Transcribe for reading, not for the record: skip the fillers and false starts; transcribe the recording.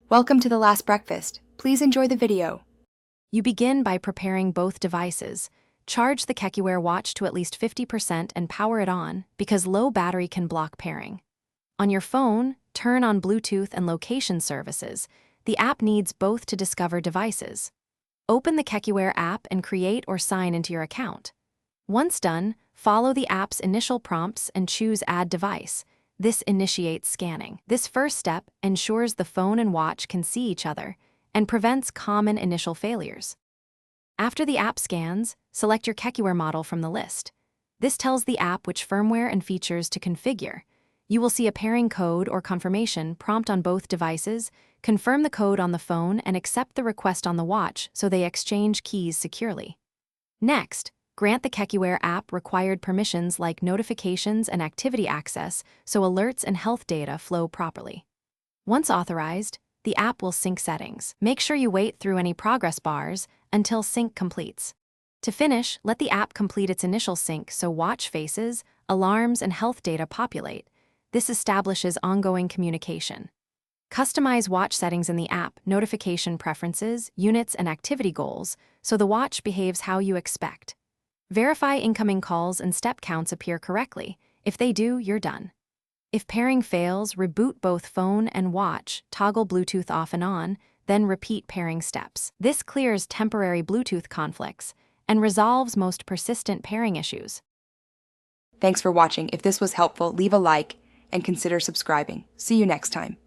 Welcome to the last breakfast. Please enjoy the video. You begin by preparing both devices. Charge the Keqiwear watch to at least 50% and power it on because low battery can block pairing. On your phone, turn on Bluetooth and location services. The app needs both to discover devices. Open the Keqiwear app and create or sign into your account. Once done, follow the app's initial prompts and choose Add Device. This initiates scanning. This first step ensures the phone and watch can see each other and prevents common initial failures. After the app scans, select your Keqiwear model from the list. This tells the app which firmware and features to configure. You will see a pairing code or confirmation prompt on both devices. Confirm the code on the phone and accept the request on the watch so they exchange keys securely. Next, grant the Keqiwear app required permissions like notifications and activity access so alerts and health data flow properly. Once authorized, the app will sync settings. Make sure you wait through any progress bars until sync completes. To finish, let the app complete its initial sync so watch faces, alarms, and health data populate. This establishes ongoing communication. Customize watch settings in the app, notification preferences, units, and activity goals so the watch behaves how you expect. Verify incoming calls and step counts appear correctly. If they do, you're done. If pairing fails, reboot both phone and watch, toggle Bluetooth off and on, then repeat pairing steps. This clears temporary Bluetooth conflicts and resolves most persistent pairing issues. Thanks for watching. If this was helpful, leave a like and consider subscribing. See you next time.